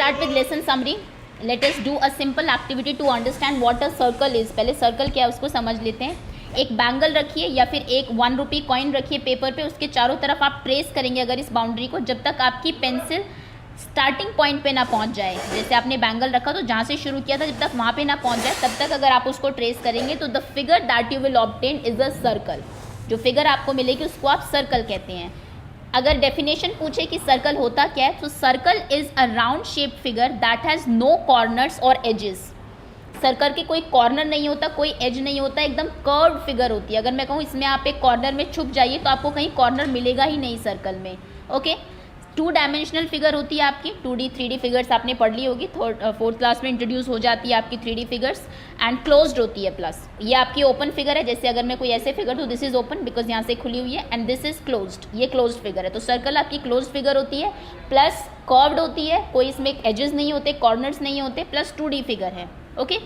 start with lesson summary. Let us do a simple activity to understand what a circle is. पहले circle क्या है उसको समझ लेते हैं। एक बैंगल रखिए या फिर एक 1 रुपी कॉइन रखिए पेपर पे, उसके चारों तरफ आप ट्रेस करेंगे अगर इस बाउंड्री को, जब तक आपकी पेंसिल स्टार्टिंग पॉइंट पे ना पहुंच जाए। जैसे आपने बैंगल रखा तो जहाँ से शुरू किया था जब तक वहाँ पे ना पहुंच जाए तब तक अगर आप उसको ट्रेस करेंगे तो the figure that you will obtain is a circle. जो फिगर आपको मिलेगी उसको आप सर्कल कहते हैं। अगर डेफिनेशन पूछे कि सर्कल होता क्या है तो circle is a round shape figure that has no corners और एजेस। सर्कल के कोई कॉर्नर नहीं होता, कोई एज नहीं होता, एकदम कर्व फिगर होती है। अगर मैं कहूँ इसमें आप एक कॉर्नर में छुप जाइए तो आपको कहीं कॉर्नर मिलेगा ही नहीं सर्कल में। ओके, 2 डायमेंशनल फिगर होती है आपकी। 2D 3D फिगर्स आपने पढ़ ली होगी, 4th क्लास में इंट्रोड्यूस हो जाती है आपकी 3D फिगर्स, एंड क्लोज्ड होती है। प्लस ये आपकी ओपन फिगर है, जैसे अगर मैं कोई ऐसे फिगर तो दिस इज ओपन बिकॉज यहाँ से खुली हुई है, एंड दिस इज क्लोज्ड, ये क्लोज्ड फिगर है। तो सर्कल आपकी क्लोज्ड फिगर होती है, प्लस कर्व्ड होती है, कोई इसमें एजेस नहीं होते, कॉर्नर्स नहीं होते, प्लस 2D फिगर है। ओके,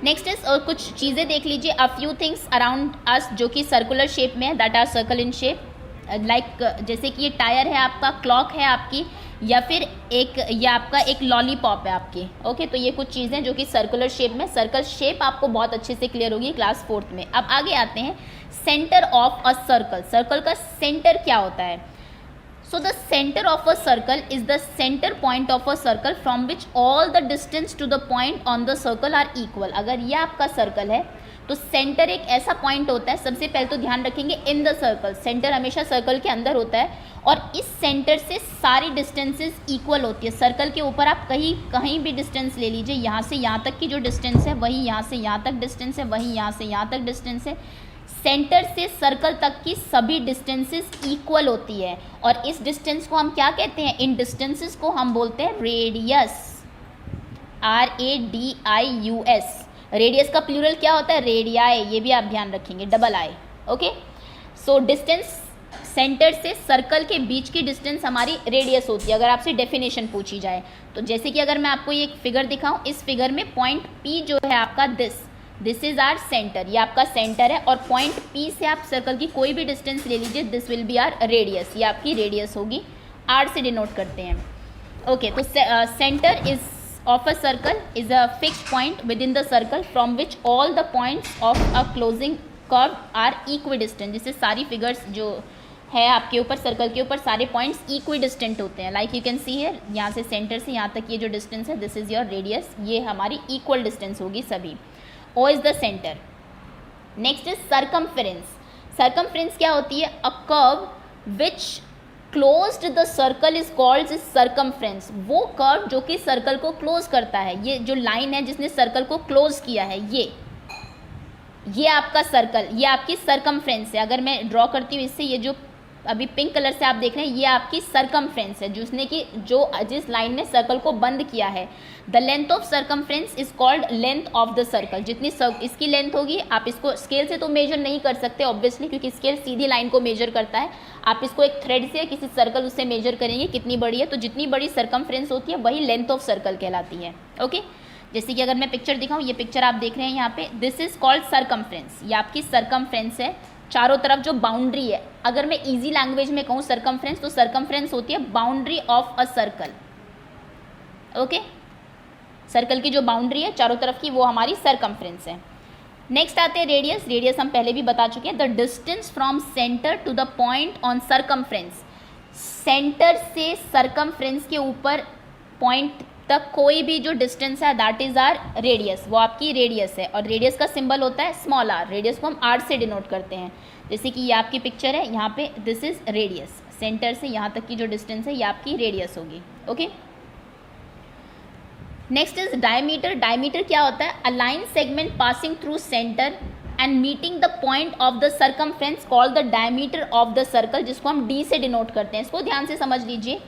नेक्स्ट इज और कुछ चीज़ें देख लीजिए। A few things around us जो कि सर्कुलर शेप में है, that are circle in shape. Like जैसे कि ये टायर है आपका, क्लॉक है आपकी, या फिर ये आपका एक लॉलीपॉप है आपकी। ओके, तो ये कुछ चीज़ें जो कि सर्कुलर शेप में। सर्कल शेप आपको बहुत अच्छे से क्लियर होगी क्लास 4th में। अब आगे आते हैं centre of a circle. Circle का सेंटर क्या होता है? So the centre of a circle is the centre point of a circle from which all the distance to the point on the circle are equal. अगर ये आपका circle है तो centre एक ऐसा पॉइंट होता है, सबसे पहले तो ध्यान रखेंगे इन द सर्कल, सेंटर हमेशा सर्कल के अंदर होता है और इस सेंटर से सारी डिस्टेंसेस इक्वल होती है। सर्कल के ऊपर आप कहीं भी डिस्टेंस ले लीजिए, यहाँ से यहाँ तक की जो डिस्टेंस है वही यहाँ से यहाँ तक डिस्टेंस है, वही यहाँ से यहाँ तक डिस्टेंस है। सेंटर से सर्कल तक की सभी डिस्टेंसेस इक्वल होती है और इस डिस्टेंस को हम क्या कहते हैं? इन डिस्टेंसेस को हम बोलते हैं रेडियस, RADIUS। रेडियस का प्लूरल क्या होता है? रेडियाई, ये भी आप ध्यान रखेंगे, डबल आई। ओके, सो डिस्टेंस सेंटर से सर्कल के बीच की डिस्टेंस हमारी रेडियस होती है अगर आपसे डेफिनेशन पूछी जाए तो। जैसे कि अगर मैं आपको ये एक फिगर दिखाऊं, इस फिगर में पॉइंट P जो है आपका दिस इज आर सेंटर, ये आपका सेंटर है और पॉइंट P से आप सर्कल की कोई भी डिस्टेंस ले लीजिए, this will be our radius, ये आपकी रेडियस होगी, R से डिनोट करते हैं। ओके, तो centre is of a circle is a fixed point within the circle from which all the points of a closing curve are equidistant। जिससे सारी figures जो है आपके ऊपर सर्कल के ऊपर सारे पॉइंट्स इक्विडिस्टेंट होते हैं। Like you can see here, यहाँ से सेंटर से यहाँ तक ये जो डिस्टेंस है दिस इज योर रेडियस, ये हमारी इक्वल डिस्टेंस होगी सभी। O is the centre. Next is circumference. Circumference क्या होती है? A curve which closed the circle is called circumference. वो कर्व जो कि सर्कल को क्लोज करता है, ये जो लाइन है जिसने सर्कल को क्लोज किया है, ये आपका सर्कल, ये आपकी सर्कमफ्रेंस है। अगर मैं ड्रॉ करती हूँ इससे, ये जो अभी पिंक कलर से आप देख रहे हैं ये आपकी सर्कमफ्रेंस है जिसने कि जिस लाइन ने सर्कल को बंद किया है। The length of circumference is called length of the circle. जितनी इसकी लेंथ होगी, आप इसको स्केल से तो मेजर नहीं कर सकते ऑब्वियसली क्योंकि स्केल सीधी लाइन को मेजर करता है। आप इसको एक थ्रेड से किसी सर्कल उससे मेजर करेंगे कितनी बड़ी है, तो जितनी बड़ी सर्कमफ्रेंस होती है वही लेंथ ऑफ सर्कल कहलाती है। ओके, जैसे कि अगर मैं पिक्चर दिखाऊँ, ये पिक्चर आप देख रहे हैं यहाँ पे, दिस इज कॉल्ड सर्कमफ्रेंस। ये आपकी सर्कमफ्रेंस है, चारों तरफ जो बाउंड्री है। अगर मैं इजी लैंग्वेज में कहूँ सर्कमफ्रेंस, तो सर्कमफ्रेंस होती है boundary of a circle. Okay, circle की जो बाउंड्री है चारों तरफ की वो हमारी सर्कमफ्रेंस है। नेक्स्ट आते हैं रेडियस। रेडियस हम पहले भी बता चुके हैं, the distance from centre to the point on circumference. Centre से सर्कमफ्रेंस के ऊपर पॉइंट तक कोई भी जो डिस्टेंस है दैट इज आर रेडियस, वो आपकी रेडियस है। और रेडियस का सिंबल होता है स्मॉल r, रेडियस को हम r से डिनोट करते हैं। जैसे कि ये आपकी पिक्चर है, यहाँ पे दिस इज रेडियस, सेंटर से यहाँ तक की जो डिस्टेंस है ये आपकी रेडियस होगी। Okay, next is diameter. Diameter क्या होता है? A line segment passing through centre and meeting the point of the circumference called the diameter of the circle, जिसको हम d से डिनोट करते हैं। इसको ध्यान से समझ लीजिए।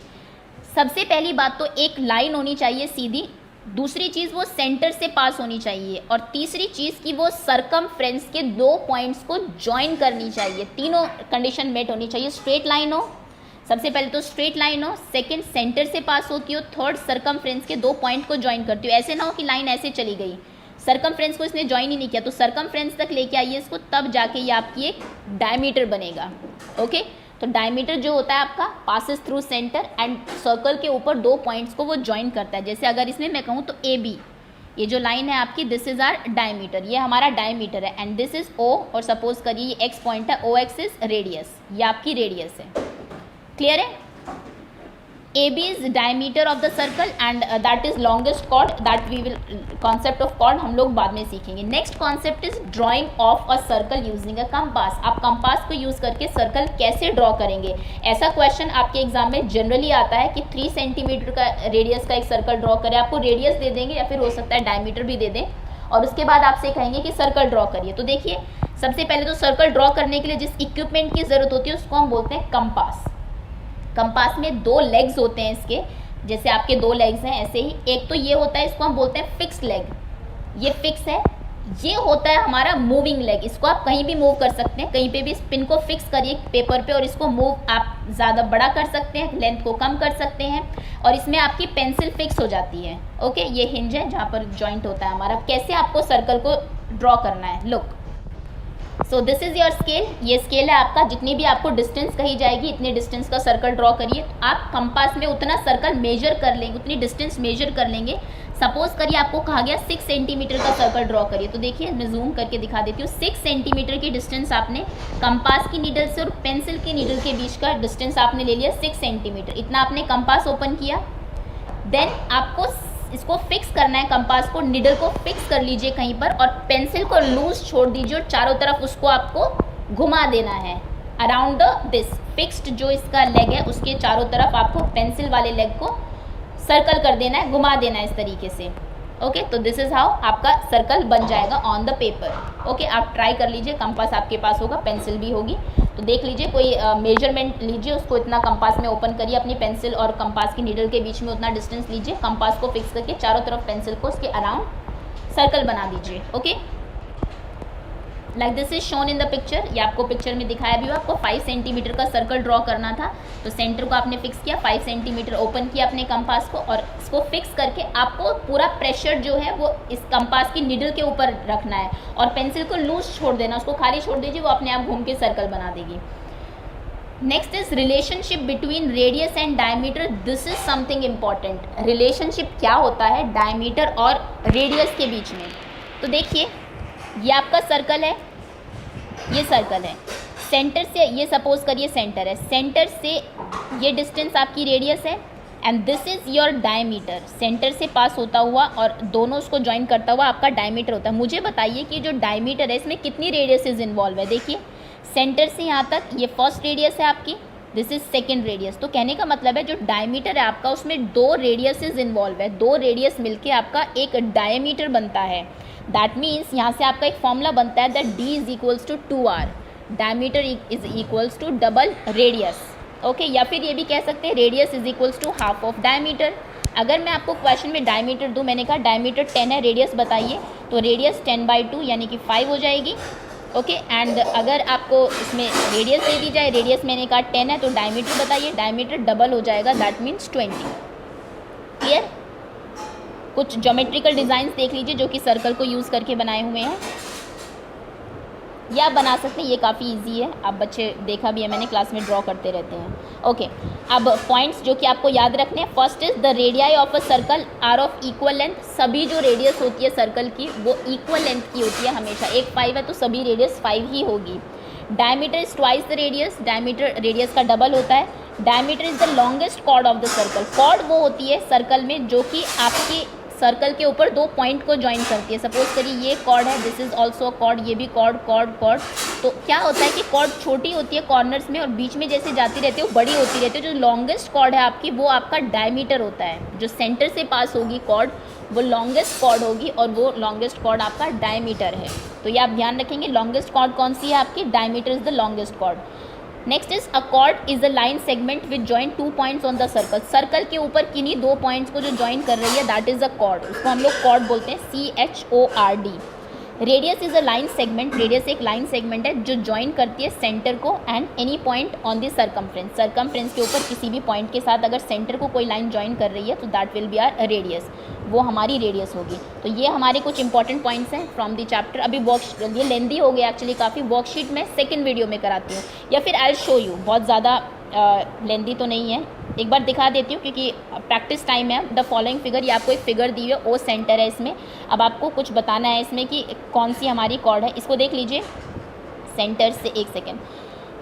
सबसे पहली बात तो एक लाइन होनी चाहिए सीधी, दूसरी चीज़ वो सेंटर से पास होनी चाहिए, और तीसरी चीज़ कि वो सर्कमफ्रेंस के 2 पॉइंट्स को ज्वाइन करनी चाहिए। तीनों कंडीशन मेट होनी चाहिए। स्ट्रेट लाइन हो, सबसे पहले तो स्ट्रेट लाइन हो, सेकंड सेंटर से पास होती हो, थर्ड सर्कमफ्रेंस के 2 पॉइंट को ज्वाइन करती हो। ऐसे ना हो कि लाइन ऐसे चली गई, सर्कमफ्रेंस को इसने ज्वाइन ही नहीं किया, तो सर्कमफ्रेंस तक लेके आइए इसको, तब जाके ये आपकी एक डायमीटर बनेगा। ओके, तो डायमीटर जो होता है आपका passes through centre and circle के ऊपर दो पॉइंट्स को वो ज्वाइन करता है। जैसे अगर इसमें मैं कहूँ तो ए बी, ये जो लाइन है आपकी, दिस इज आर डायमीटर, ये हमारा डायमीटर है, एंड दिस इज ओ, और सपोज करिए ये एक्स पॉइंट है, ओ एक्स इज रेडियस, ये आपकी रेडियस है। क्लियर है? A B is diameter of the circle and that is longest chord, that we will, concept of chord हम लोग बाद में सीखेंगे। Next concept is drawing of a circle using a compass. आप कंपास को use करके circle कैसे draw करेंगे, ऐसा क्वेश्चन आपके एग्जाम में जनरली आता है कि 3 सेंटीमीटर का रेडियस का एक सर्कल ड्रॉ करें। आपको रेडियस दे देंगे या फिर हो सकता है डायमीटर भी दे दें, और उसके बाद आपसे कहेंगे कि सर्कल ड्रॉ करिए। तो देखिए, सबसे पहले तो सर्कल ड्रॉ करने के लिए जिस इक्विपमेंट की जरूरत होती है उसको हम बोलते हैं कंपास। कंपास में 2 लेग्स होते हैं इसके, जैसे आपके 2 लेग्स हैं ऐसे ही। एक तो ये होता है, इसको हम बोलते हैं फिक्स्ड लेग, ये फिक्स है। ये होता है हमारा मूविंग लेग, इसको आप कहीं भी मूव कर सकते हैं, कहीं पे भी पिन को फिक्स करिए पेपर पे और इसको मूव आप ज़्यादा बड़ा कर सकते हैं, लेंथ को कम कर सकते हैं, और इसमें आपकी पेंसिल फिक्स हो जाती है। ओके, ये हिंज है जहाँ पर जॉइंट होता है हमारा। कैसे आपको सर्कल को ड्रॉ करना है, look. So this is your scale, ये स्केल है आपका। जितनी भी आपको डिस्टेंस कही जाएगी इतने डिस्टेंस का सर्कल ड्रॉ करिए। आप कंपास में उतना सर्कल मेजर कर लेंगे, उतनी डिस्टेंस मेजर कर लेंगे। सपोज करिए आपको कहा गया 6 सेंटीमीटर का सर्कल ड्रॉ करिए, तो देखिए मैं जूम करके दिखा देती हूँ। 6 सेंटीमीटर की डिस्टेंस आपने कंपास की नीडल से और पेंसिल की नीडल के बीच का डिस्टेंस आपने ले लिया 6 सेंटीमीटर। इतना आपने कंपास ओपन किया, देन आपको इसको फिक्स करना है, कंपास को, निडल को फिक्स कर लीजिए कहीं पर, और पेंसिल को लूज छोड़ दीजिए और चारों तरफ उसको आपको घुमा देना है अराउंड दिस फिक्स्ड जो इसका लेग है उसके चारों तरफ आपको पेंसिल वाले लेग को सर्कल कर देना है, घुमा देना है इस तरीके से। ओके, तो दिस इज हाउ आपका सर्कल बन जाएगा ऑन द पेपर। ओके, आप ट्राई कर लीजिए, कंपास आपके पास होगा, पेंसिल भी होगी, तो देख लीजिए, कोई मेजरमेंट लीजिए, उसको इतना कंपास में ओपन करिए, अपनी पेंसिल और कंपास की नीडल के बीच में उतना डिस्टेंस लीजिए, कंपास को फिक्स करके चारों तरफ पेंसिल को उसके अराउंड सर्कल बना दीजिए। Okay, like this is shown in the picture, ये आपको पिक्चर में दिखाया भी हुआ। आपको 5 सेंटीमीटर का सर्कल ड्रॉ करना था, तो सेंटर को आपने फिक्स किया, 5 सेंटीमीटर ओपन किया अपने कंपास को, और इसको फिक्स करके आपको पूरा प्रेशर जो है वो इस कंपास की निडल के ऊपर रखना है, और पेंसिल को लूज छोड़ देना, उसको खाली छोड़ दीजिए, वो अपने आप घूम के सर्कल बना देगी। Next is relationship between radius and diameter. This is something important. Relationship क्या होता है डायमीटर और रेडियस के बीच में? तो देखिए, ये आपका सर्कल है, ये सर्कल है, सेंटर से, ये सपोज करिए सेंटर है, सेंटर से ये डिस्टेंस आपकी रेडियस है, and this is your diameter. Centre से पास होता हुआ और दोनों उसको ज्वाइन करता हुआ आपका डायमीटर होता है। मुझे बताइए कि जो डायमीटर है इसमें कितनी रेडियसेस इन्वॉल्व है। देखिए, सेंटर से यहाँ तक ये फर्स्ट रेडियस है आपकी, दिस इज सेकेंड रेडियस। तो कहने का मतलब है जो डायमीटर है आपका उसमें 2 रेडियसेस इन्वॉल्व है, 2 रेडियस मिलके आपका एक डायमीटर बनता है। दैट मीन्स यहाँ से आपका एक फॉर्मूला बनता है that d is equals to 2r, diameter is equals to double radius. Okay, या फिर ये भी कह सकते हैं radius is equals to half of diameter. अगर मैं आपको क्वेश्चन में डायमीटर दूँ, मैंने कहा डायमीटर 10 है, रेडियस बताइए, तो रेडियस 10/2 यानी कि 5 हो जाएगी। ओके, एंड अगर आपको इसमें रेडियस दे दी जाए, रेडियस मैंने कहा 10 है, तो डायमीटर बताइए, डायमीटर डबल हो जाएगा, दैट मीन्स 20। क्लियर? कुछ ज्योमेट्रिकल डिज़ाइंस देख लीजिए जो कि सर्कल को यूज़ करके बनाए हुए हैं, या आप बना सकते हैं, ये काफ़ी इजी है, आप बच्चे देखा भी है मैंने, क्लास में ड्रॉ करते रहते हैं। ओके, अब पॉइंट्स जो कि आपको याद रखने हैं, first is the radii of a circle are of equal length. सभी जो रेडियस होती है सर्कल की वो इक्वल लेंथ की होती है हमेशा। एक 5 है तो सभी रेडियस 5 ही होगी। Diameter is twice the radius, diameter radius का डबल होता है। Diameter is the longest chord of the circle. Chord वो होती है सर्कल में जो कि आपकी सर्कल के ऊपर 2 पॉइंट को ज्वाइन करती है। सपोज करिए ये कॉर्ड है, दिस इज ऑल्सो कॉर्ड, ये भी कॉर्ड कॉर्ड कॉर्ड। तो क्या होता है कि कॉर्ड छोटी होती है कॉर्नर्स में और बीच में जैसे जाती रहती है वो बड़ी होती रहती है। जो लॉन्गेस्ट कॉर्ड है आपकी वो आपका डायमीटर होता है। जो सेंटर से पास होगी कॉर्ड वो लॉन्गेस्ट कॉर्ड होगी और वो लॉन्गेस्ट कॉर्ड आपका डायमीटर है। तो ये आप ध्यान रखेंगे, लॉन्गेस्ट कॉर्ड कौन सी है आपकी, diameter is the longest cord. Next is a cord is a line segment which join 2 points on the circle. Circle के ऊपर किन्हीं 2 पॉइंट्स को जो ज्वाइन कर रही है दैट इज अ कॉर्ड, उसको हम लोग कॉर्ड बोलते हैं, CHORD। Radius is a line segment, radius एक लाइन सेगमेंट है जो ज्वाइन करती है सेंटर को and any point on the circumference, circumference के ऊपर किसी भी पॉइंट के साथ अगर सेंटर को कोई लाइन ज्वाइन कर रही है तो that will be our radius, वो हमारी रेडियस होगी। तो ये हमारे कुछ इंपॉर्टेंट पॉइंट्स हैं फ्रॉम द चैप्टर। अभी ये लेंदी हो गया एक्चुअली काफ़ी, वर्कशीट में सेकेंड वीडियो में कराती हूँ या फिर आई शो यू, बहुत ज़्यादा लेंदी तो नहीं है, एक बार दिखा देती हूँ क्योंकि प्रैक्टिस टाइम है। द फॉलोइंग फिगर, ये आपको एक फिगर दी हुई है, ओ सेंटर है इसमें। अब आपको कुछ बताना है इसमें कि कौन सी हमारी कॉर्ड है, इसको देख लीजिए सेंटर से, एक सेकेंड।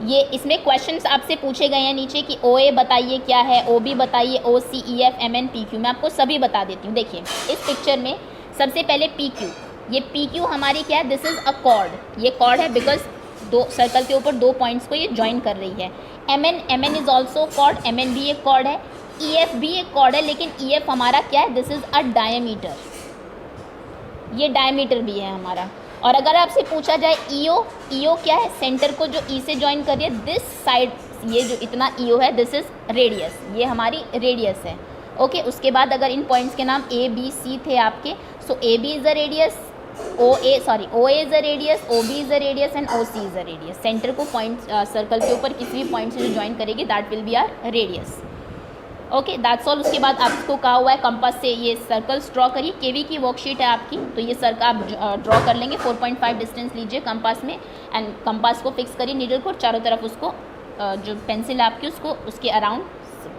ये इसमें क्वेश्चंस आपसे पूछे गए हैं नीचे कि ओ ए बताइए क्या है, ओ बी बताइए, O C E F M N P Q, मैं आपको सभी बता देती हूँ। देखिए इस पिक्चर में सबसे पहले पी क्यू, ये पी क्यू हमारी क्या है, दिस इज़ अ कॉर्ड, ये कॉर्ड है बिकॉज दो सर्कल के ऊपर दो पॉइंट्स को ये ज्वाइन कर रही है। M N is also chord, M N भी एक कॉर्ड है, ई एफ भी एक कॉर्ड है, लेकिन ई एफ हमारा क्या है, दिस इज़ अ डायमीटर, ये डायमीटर भी है हमारा। और अगर आपसे पूछा जाए ईओ, ईओ क्या है, सेंटर को जो ई से ज्वाइन कर रही है, दिस साइड, ये जो इतना ईओ है दिस इज़ रेडियस, ये हमारी रेडियस है। ओके, उसके बाद अगर इन पॉइंट्स के नाम ए बी सी थे आपके, so A B is a radius, O A is a radius, O B is a radius and O C is a radius. Centre को पॉइंट सर्कल के ऊपर किसी भी पॉइंट से जो ज्वाइन करेगी that will be our radius. Okay, that's all. उसके बाद आपको कहा हुआ है कंपास से ये सर्कल्स ड्रॉ करिए, केवी की वर्कशीट है आपकी, तो ये सर्कल आप ड्रॉ कर लेंगे। 4.5 डिस्टेंस लीजिए कंपास में एंड कंपास को फिक्स करिए नीडल को, चारों तरफ उसको जो पेंसिल है आपकी उसको उसके अराउंड,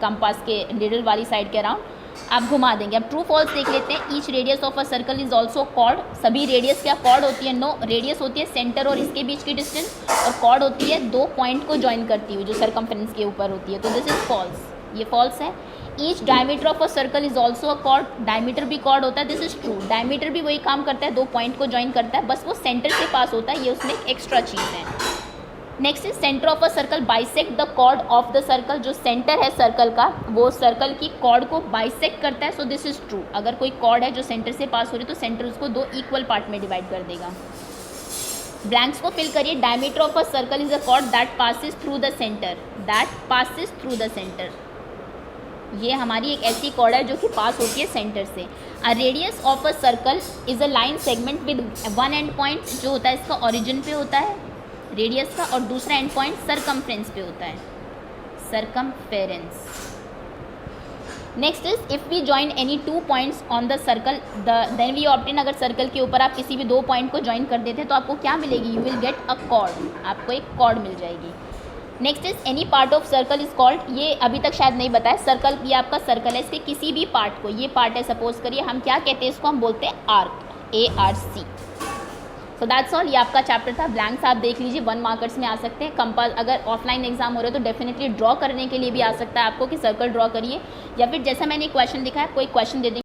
कंपास के नीडल वाली साइड के अराउंड आप घुमा देंगे। अब ट्रू फॉल्स देख लेते हैं। Each radius of a circle is also chord, सभी रेडियस क्या कॉर्ड होती है? नो, रेडियस होती है सेंटर और इसके बीच की डिस्टेंस, और कॉर्ड होती है दो पॉइंट को ज्वाइन करती हुई जो सर्कमफ्रेंस के ऊपर होती है, तो दिस इज फॉल्स, ये फॉल्स है। Each diameter of a circle is also a cord, diameter भी कॉर्ड होता है, दिस इज ट्रू, डायमीटर भी वही काम करता है, दो पॉइंट को ज्वाइन करता है, बस वो सेंटर से पास होता है, ये उसमें एक एक्स्ट्रा चीज़ है। Next is centre of a circle bisect the chord of the circle, जो सेंटर है सर्कल का वो सर्कल की कॉर्ड को बाइसेक्ट करता है, सो दिस इज ट्रू। अगर कोई कॉर्ड है जो सेंटर से पास हो रही है तो सेंटर उसको दो इक्वल पार्ट में डिवाइड कर देगा। ब्लैंक्स को फिल करिए। Diameter of a circle is a cord that passes through the centre, that passes through the centre, ये हमारी एक ऐसी कॉर्ड है जो कि पास होती है सेंटर से। A radius of a circle is a line segment with one and point, जो होता है इसका ओरिजिन पे होता है रेडियस का, और दूसरा एंड पॉइंट सरकमफ्रेंस पे होता है, circumference. Next is if we join any two points on the circle then we obtain, अगर सर्कल के ऊपर आप किसी भी दो पॉइंट को ज्वाइन कर देते हैं तो आपको क्या मिलेगी? You will get a cord, आपको एक कॉर्ड मिल जाएगी। Next is any part of circle is called, ये अभी तक शायद नहीं बताया, सर्कल ये आपका सर्कल है, इसके किसी भी पार्ट को, ये पार्ट है सपोज करिए, हम क्या कहते हैं इसको? हम बोलते हैं arc, ARC। So that's all, ये आपका चैप्टर था। ब्लैंक्स आप देख लीजिए, 1 मार्कर्स में आ सकते हैं। कंपास अगर ऑफलाइन एग्जाम हो रहे हो तो डेफिनेटली ड्रॉ करने के लिए भी आ सकता है आपको कि सर्कल ड्रॉ करिए, या फिर जैसा मैंने क्वेश्चन दिखाया कोई क्वेश्चन दे देंगे।